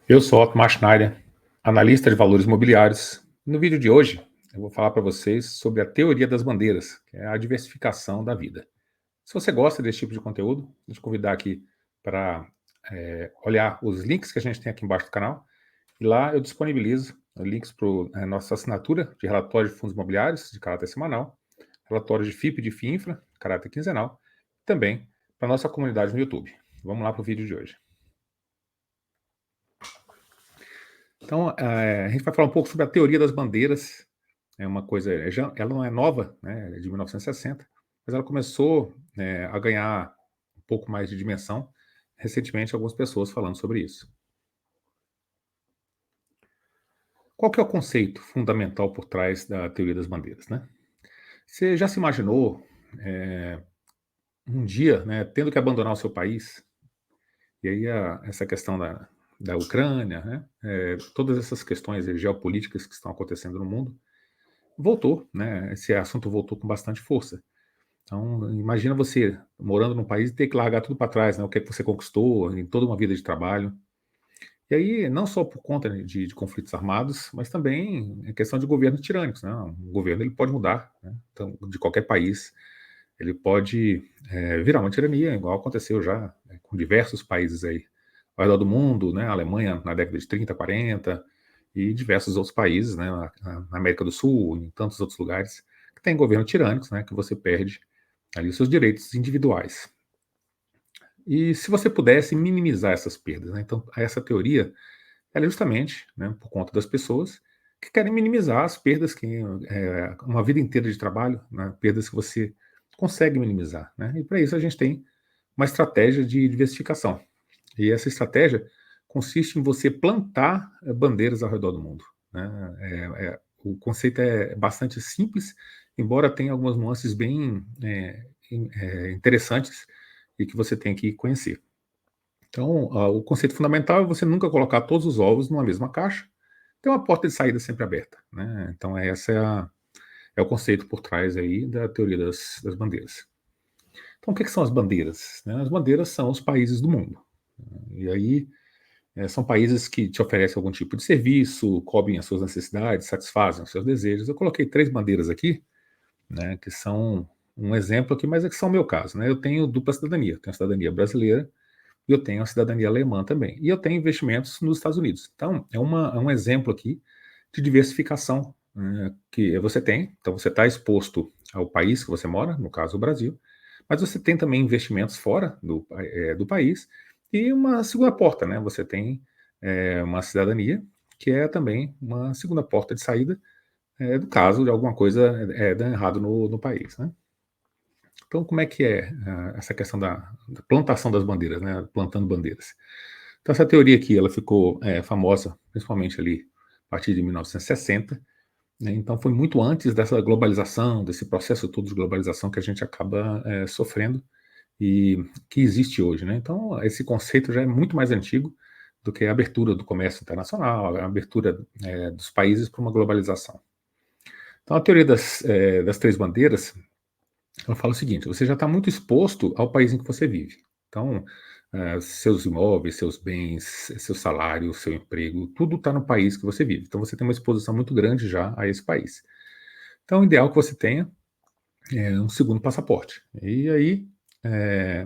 Eu sou Otmar Schneider, analista de valores imobiliários. No vídeo de hoje, eu vou falar para vocês sobre a teoria das bandeiras, que é a diversificação da vida. Se você gosta desse tipo de conteúdo, vou te convidar aqui para olhar os links que a gente tem aqui embaixo do canal. E lá eu disponibilizo links para a nossa assinatura de relatório de fundos imobiliários de caráter semanal, relatório de FIP e de FIINFRA, de caráter quinzenal, e também para a nossa comunidade no YouTube. Vamos lá para o vídeo de hoje. Então, a gente vai falar um pouco sobre a teoria das bandeiras. É uma coisa, ela não é nova, né, é de 1960, mas ela começou a ganhar um pouco mais de dimensão recentemente, algumas pessoas falando sobre isso. Qual que é o conceito fundamental por trás da teoria das bandeiras, né? Você já se imaginou um dia, né, tendo que abandonar o seu país? E aí essa questão da Ucrânia, né, todas essas questões geopolíticas que estão acontecendo no mundo, voltou, né? Esse assunto voltou com bastante força. Então, imagina você morando num país e ter que largar tudo para trás, né? O que é que você conquistou em toda uma vida de trabalho. E aí, não só por conta de conflitos armados, mas também é questão de governos tirânicos, né? Um governo ele pode mudar, né? Então, de qualquer país, ele pode virar uma tirania, igual aconteceu já, né, com diversos países aí ao redor do mundo, né? A Alemanha na década de 30, 40 e diversos outros países, né? Na América do Sul, em tantos outros lugares, que tem governos tirânicos, né? Que você perde ali os seus direitos individuais. E se você pudesse minimizar essas perdas, né? Então, essa teoria ela é justamente, né, por conta das pessoas que querem minimizar as perdas que uma vida inteira de trabalho, né, perdas que você consegue minimizar, né? E para isso a gente tem uma estratégia de diversificação. E essa estratégia consiste em você plantar bandeiras ao redor do mundo, né? O conceito é bastante simples, embora tenha algumas nuances bem interessantes e que você tem que conhecer. Então, o conceito fundamental é você nunca colocar todos os ovos numa mesma caixa, ter uma porta de saída sempre aberta, né? Então, essa é o conceito por trás aí da teoria das bandeiras. Então, o que são as bandeiras, né? As bandeiras são os países do mundo. E aí, são países que te oferecem algum tipo de serviço, cobrem as suas necessidades, satisfazem os seus desejos. Eu coloquei 3 bandeiras aqui, né, que são um exemplo aqui, mas é que são o meu caso, né? Eu tenho dupla cidadania, eu tenho a cidadania brasileira e eu tenho a cidadania alemã também. E eu tenho investimentos nos Estados Unidos. Então, é um exemplo aqui de diversificação, né, que você tem. Então, você está exposto ao país que você mora, no caso o Brasil, mas você tem também investimentos fora do país e uma segunda porta, né? Você tem uma cidadania que é também uma segunda porta de saída do caso de alguma coisa dar errado no país, né? Então, como é que é essa questão da plantação das bandeiras, né? Plantando bandeiras. Então, essa teoria aqui, ela ficou famosa, principalmente ali a partir de 1960, né? Então, foi muito antes dessa globalização, desse processo todo de globalização que a gente acaba sofrendo e que existe hoje, né? Então, esse conceito já é muito mais antigo do que a abertura do comércio internacional, a abertura dos países para uma globalização. Então, a teoria das 3 bandeiras, ela fala o seguinte: você já está muito exposto ao país em que você vive. Então, seus imóveis, seus bens, seu salário, seu emprego, tudo está no país que você vive. Então, você tem uma exposição muito grande já a esse país. Então, o ideal é que você tenha um segundo passaporte. E aí,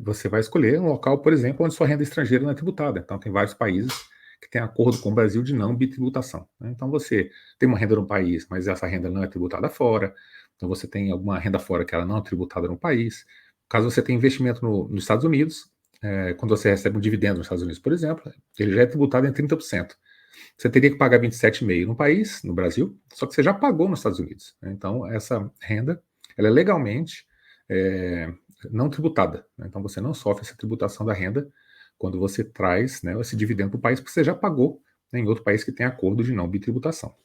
você vai escolher um local, por exemplo, onde sua renda estrangeira não é tributada. Então, tem vários países que têm acordo com o Brasil de não bitributação, né? Então, você tem uma renda no país, mas essa renda não é tributada fora. Então, você tem alguma renda fora que ela não é tributada no país. Caso você tenha investimento nos Estados Unidos, quando você recebe um dividendo nos Estados Unidos, por exemplo, ele já é tributado em 30%. Você teria que pagar 27,5% no país, no Brasil, só que você já pagou nos Estados Unidos, né? Então, essa renda, ela é legalmente é, não tributada, né? Então, você não sofre essa tributação da renda quando você traz, né, esse dividendo para o país, porque você já pagou, né, em outro país que tem acordo de não bitributação.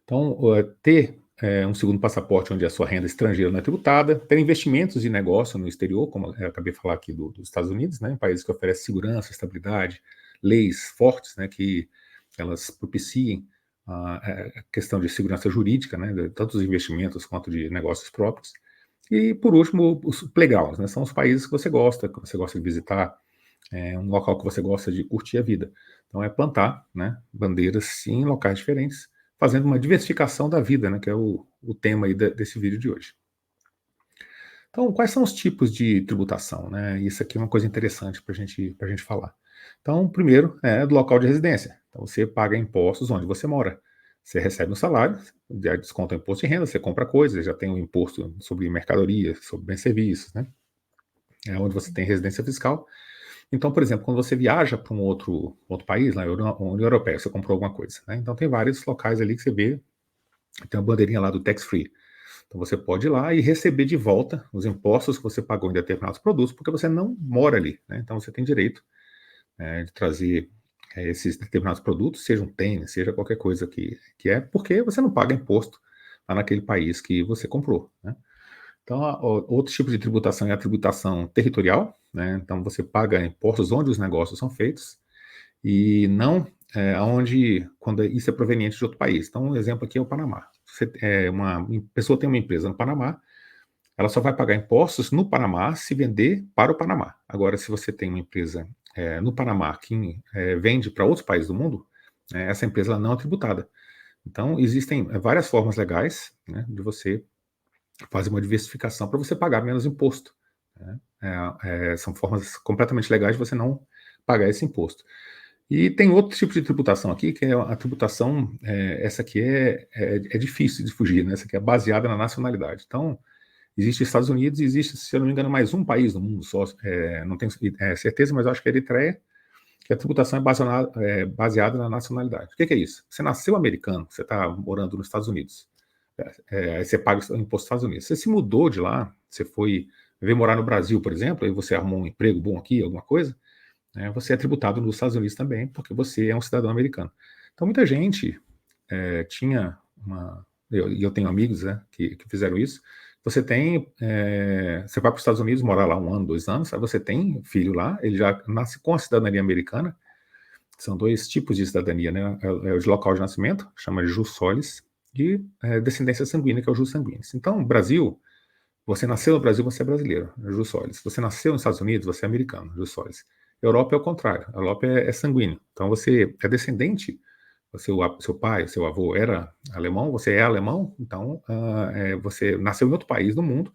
Então, ter um segundo passaporte onde a sua renda estrangeira não é tributada, ter investimentos de negócio no exterior, como eu acabei de falar aqui dos Estados Unidos, né, um país que oferece segurança, estabilidade, leis fortes, né, que elas propiciem a questão de segurança jurídica, né, tanto dos investimentos quanto de negócios próprios. E, por último, os playgrounds, né, são os países que você gosta de visitar, é um local que você gosta de curtir a vida. Então é plantar, né, bandeiras em locais diferentes, fazendo uma diversificação da vida, né, que é o tema aí desse vídeo de hoje. Então, quais são os tipos de tributação, né? Isso aqui é uma coisa interessante para a gente falar. Então, primeiro é do local de residência. Então, você paga impostos onde você mora. Você recebe um salário, já desconta o imposto de renda, você compra coisas, já tem o imposto sobre mercadorias, sobre bens e serviços, né? É onde você tem residência fiscal. Então, por exemplo, quando você viaja para um outro país, na União Europeia, você comprou alguma coisa, né? Então, tem vários locais ali que você vê, tem uma bandeirinha lá do tax free. Então você pode ir lá e receber de volta os impostos que você pagou em determinados produtos, porque você não mora ali, né? Então você tem direito de trazer esses determinados produtos, seja um tênis, seja qualquer coisa que é, porque você não paga imposto lá naquele país que você comprou, né? Então, outro tipo de tributação é a tributação territorial, né? Então você paga impostos onde os negócios são feitos e não onde, quando isso é proveniente de outro país. Então, um exemplo aqui é o Panamá. Uma pessoa tem uma empresa no Panamá, ela só vai pagar impostos no Panamá se vender para o Panamá. Agora, se você tem uma empresa no Panamá que vende para outros países do mundo, essa empresa não é tributada. Então, existem várias formas legais, né, de você fazer uma diversificação para você pagar menos imposto, né? São formas completamente legais de você não pagar esse imposto. E tem outro tipo de tributação aqui, que é a tributação, essa aqui é difícil de fugir, né? Essa aqui é baseada na nacionalidade. Então, existe Estados Unidos e existe, se eu não me engano, mais um país no mundo só, não tenho certeza, mas eu acho que é a Eritreia, que a tributação baseada na nacionalidade. O que é isso? Você nasceu americano, você está morando nos Estados Unidos, aí você paga o imposto dos Estados Unidos. Você se mudou de lá, você veio morar no Brasil, por exemplo, aí você arrumou um emprego bom aqui, alguma coisa, você é tributado nos Estados Unidos também, porque você é um cidadão americano. Então, muita gente tinha uma. E eu tenho amigos que fizeram isso. Você vai para os Estados Unidos, morar lá 1 ano, 2 anos, aí você tem filho lá, ele já nasce com a cidadania americana. São dois tipos de cidadania, né? É o de local de nascimento, chama de jus solis, e descendência sanguínea, que é o jus sanguinis. Então, Brasil, você nasceu no Brasil, você é brasileiro, jus solis. Você nasceu nos Estados Unidos, você é americano, jus solis. Europa é o contrário, a Europa é sanguíneo. Então você é descendente, seu pai, seu avô era alemão, você é alemão, então você nasceu em outro país do mundo,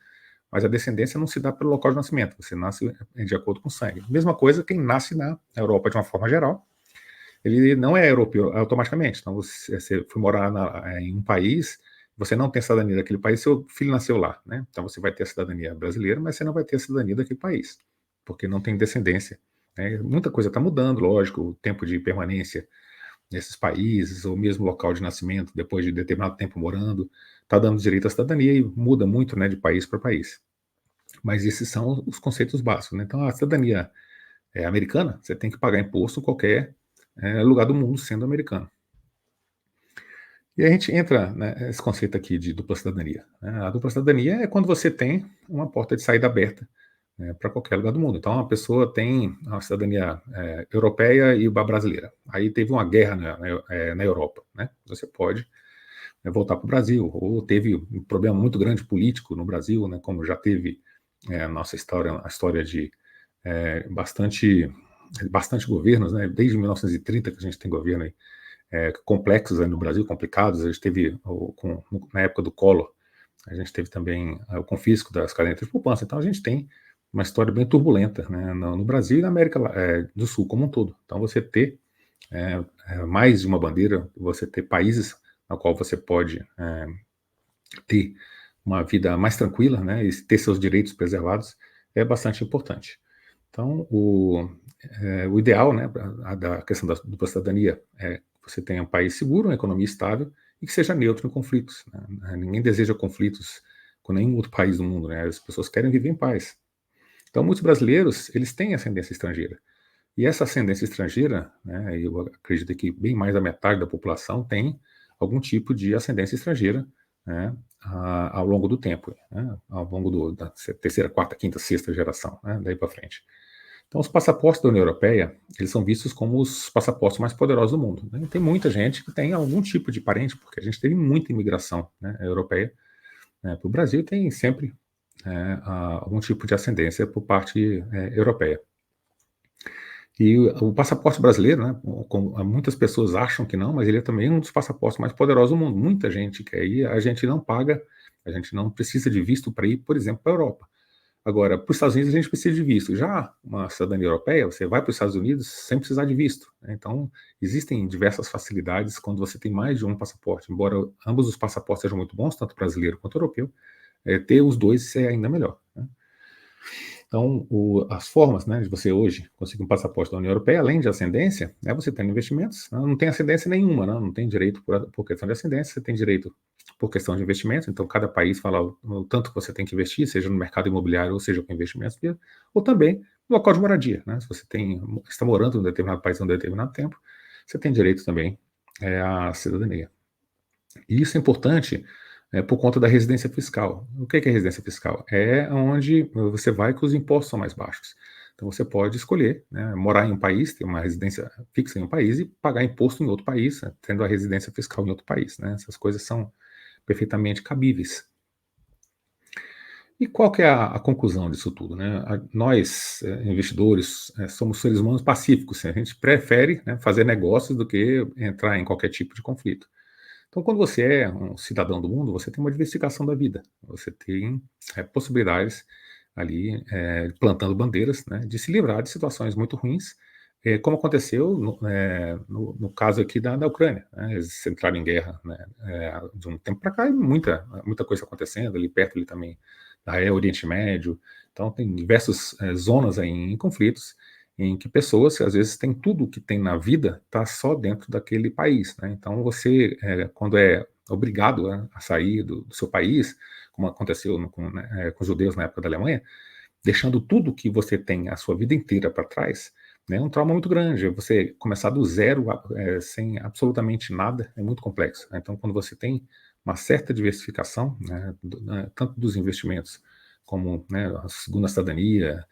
mas a descendência não se dá pelo local de nascimento, você nasce de acordo com o sangue. Mesma coisa quem nasce na Europa de uma forma geral, ele não é europeu automaticamente. Então você foi morar em um país, você não tem cidadania daquele país, seu filho nasceu lá, né? Então você vai ter a cidadania brasileira, mas você não vai ter a cidadania daquele país, porque não tem descendência, né? Muita coisa está mudando, lógico, o tempo de permanência nesses países, ou mesmo local de nascimento, depois de determinado tempo morando, está dando direito à cidadania e muda muito, né, de país para país. Mas esses são os conceitos básicos, né? Então, a cidadania americana, você tem que pagar imposto em qualquer lugar do mundo sendo americano. E a gente entra nesse conceito aqui de dupla cidadania, né? A dupla cidadania é quando você tem uma porta de saída aberta para qualquer lugar do mundo. Então, a pessoa tem a cidadania europeia e a brasileira. Aí teve uma guerra na Europa, né? Você pode voltar para o Brasil, ou teve um problema muito grande político no Brasil, né? Como já teve a nossa história, a história de bastante governos, né? Desde 1930 que a gente tem governo aí, complexos aí no Brasil, complicados. A gente teve, na época do Collor, a gente teve também o confisco das cadernetas de poupança. Então a gente tem uma história bem turbulenta, né, no Brasil e na América do Sul como um todo. Então você ter mais de uma bandeira, você ter países na qual você pode ter uma vida mais tranquila, né, e ter seus direitos preservados é bastante importante. Então, o ideal, né, da questão da dupla cidadania é que você tenha um país seguro, uma economia estável e que seja neutro em conflitos, né? Ninguém deseja conflitos com nenhum outro país do mundo, né? As pessoas querem viver em paz. Então, muitos brasileiros, eles têm ascendência estrangeira. E essa ascendência estrangeira, né, eu acredito que bem mais da metade da população tem algum tipo de ascendência estrangeira, né, ao longo do tempo, né, ao longo da terceira, quarta, quinta, sexta geração, né, daí para frente. Então, os passaportes da União Europeia, eles são vistos como os passaportes mais poderosos do mundo, né? Tem muita gente que tem algum tipo de parente, porque a gente teve muita imigração, né, europeia, né, para o Brasil, tem sempre algum tipo de ascendência por parte europeia. E o passaporte brasileiro, né, como muitas pessoas acham que não, mas ele é também um dos passaportes mais poderosos do mundo. Muita gente quer ir, a gente não paga, a gente não precisa de visto para ir, por exemplo, para a Europa. Agora, para os Estados Unidos a gente precisa de visto. Já uma cidadania europeia, você vai para os Estados Unidos sem precisar de visto, né? Então, existem diversas facilidades quando você tem mais de um passaporte. Embora ambos os passaportes sejam muito bons, tanto brasileiro quanto europeu, ter os dois é ainda melhor, né? Então, as formas, né, de você hoje conseguir um passaporte da União Europeia, além de ascendência, é você tendo investimentos. Né, não tem ascendência nenhuma, né, não tem direito por questão de ascendência, você tem direito por questão de investimentos. Então, cada país fala o tanto que você tem que investir, seja no mercado imobiliário ou seja com investimentos, ou também no local de moradia. Né, se você está morando em um determinado país há um determinado tempo, você tem direito também à cidadania. E isso é importante por conta da residência fiscal. O que é residência fiscal? É onde você vai que os impostos são mais baixos. Então você pode escolher, né, morar em um país, ter uma residência fixa em um país e pagar imposto em outro país, tendo a residência fiscal em outro país. Né? Essas coisas são perfeitamente cabíveis. E qual que é a conclusão disso tudo? Né? Nós, investidores, somos seres humanos pacíficos. A gente prefere, né, fazer negócios do que entrar em qualquer tipo de conflito. Então, quando você é um cidadão do mundo, você tem uma diversificação da vida. Você tem possibilidades ali, plantando bandeiras, né, de se livrar de situações muito ruins, como aconteceu no caso aqui da Ucrânia. Né, eles entraram em guerra, né, de um tempo para cá, e muita coisa acontecendo ali perto ali também da Oriente Médio. Então, tem diversas zonas aí em conflitos, em que pessoas, às vezes, têm tudo o que tem na vida, está só dentro daquele país. Né? Então, você, quando é obrigado a sair do seu país, como aconteceu com os judeus na época da Alemanha, deixando tudo que você tem a sua vida inteira para trás, né, é um trauma muito grande. Você começar do zero, sem absolutamente nada, é muito complexo. Né? Então, quando você tem uma certa diversificação, né, tanto dos investimentos como, né, a segunda cidadania,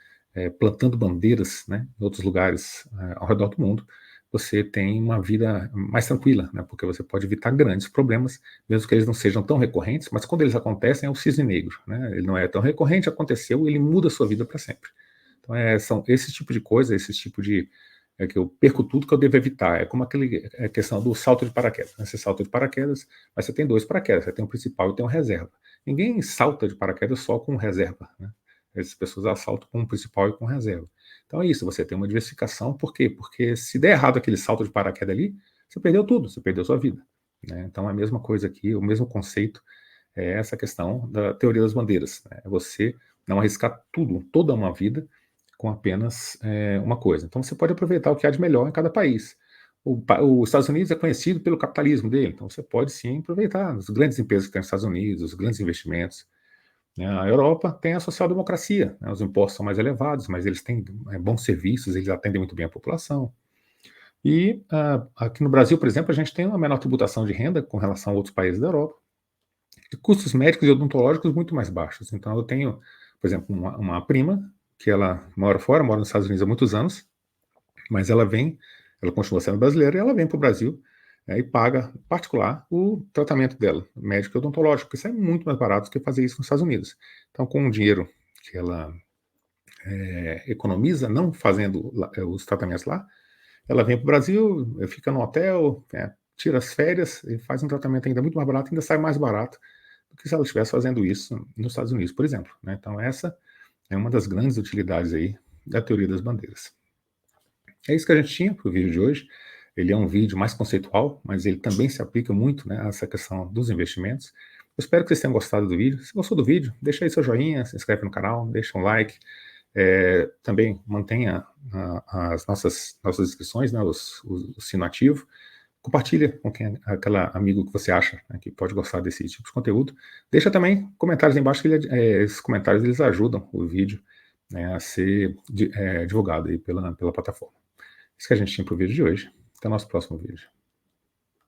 plantando bandeiras, né, em outros lugares ao redor do mundo, você tem uma vida mais tranquila, né, porque você pode evitar grandes problemas, mesmo que eles não sejam tão recorrentes, mas quando eles acontecem é o cisne negro. Né, ele não é tão recorrente, aconteceu, ele muda a sua vida para sempre. Então, são esse tipo de coisa, esse tipo de que eu perco tudo que eu devo evitar. É como aquele questão do salto de paraquedas. Né? Você salta de paraquedas, mas você tem dois paraquedas, você tem um principal e tem um reserva. Ninguém salta de paraquedas só com reserva. Né? Essas pessoas assaltam com um principal e com reserva. Então é isso, você tem uma diversificação. Por quê? Porque se der errado aquele salto de paraquedas ali, você perdeu tudo, você perdeu sua vida. Né? Então é a mesma coisa aqui, o mesmo conceito é essa questão da teoria das bandeiras. Né? É você não arriscar tudo, toda uma vida, com apenas uma coisa. Então você pode aproveitar o que há de melhor em cada país. Os Estados Unidos é conhecido pelo capitalismo dele, então você pode sim aproveitar as grandes empresas que tem nos Estados Unidos, os grandes investimentos. Né? A Europa tem a social-democracia, né? Os impostos são mais elevados, mas eles têm bons serviços, eles atendem muito bem a população. E aqui no Brasil, por exemplo, a gente tem uma menor tributação de renda com relação a outros países da Europa, e custos médicos e odontológicos muito mais baixos. Então eu tenho, por exemplo, uma prima que ela mora fora, mora nos Estados Unidos há muitos anos, mas ela continua sendo brasileira e ela vem para o Brasil e paga particular o tratamento dela, médico e odontológico, porque isso é muito mais barato do que fazer isso nos Estados Unidos. Então, com o dinheiro que ela economiza, não fazendo os tratamentos lá, ela vem para o Brasil, fica no hotel, tira as férias e faz um tratamento ainda muito mais barato, ainda sai mais barato do que se ela estivesse fazendo isso nos Estados Unidos, por exemplo. Né? Então, essa é uma das grandes utilidades aí da teoria das bandeiras. É isso que a gente tinha para o vídeo de hoje. Ele é um vídeo mais conceitual, mas ele também se aplica muito, né, a essa questão dos investimentos. Eu espero que vocês tenham gostado do vídeo. Se gostou do vídeo, deixa aí seu joinha, se inscreve no canal, deixa um like. Também mantenha as nossas inscrições, né, o sino ativo. Compartilha com aquele amigo que você acha, né, que pode gostar desse tipo de conteúdo. Deixa também comentários aí embaixo, que esses comentários eles ajudam o vídeo, né, a ser divulgado aí pela plataforma. Isso que a gente tinha para o vídeo de hoje. Até o nosso próximo vídeo.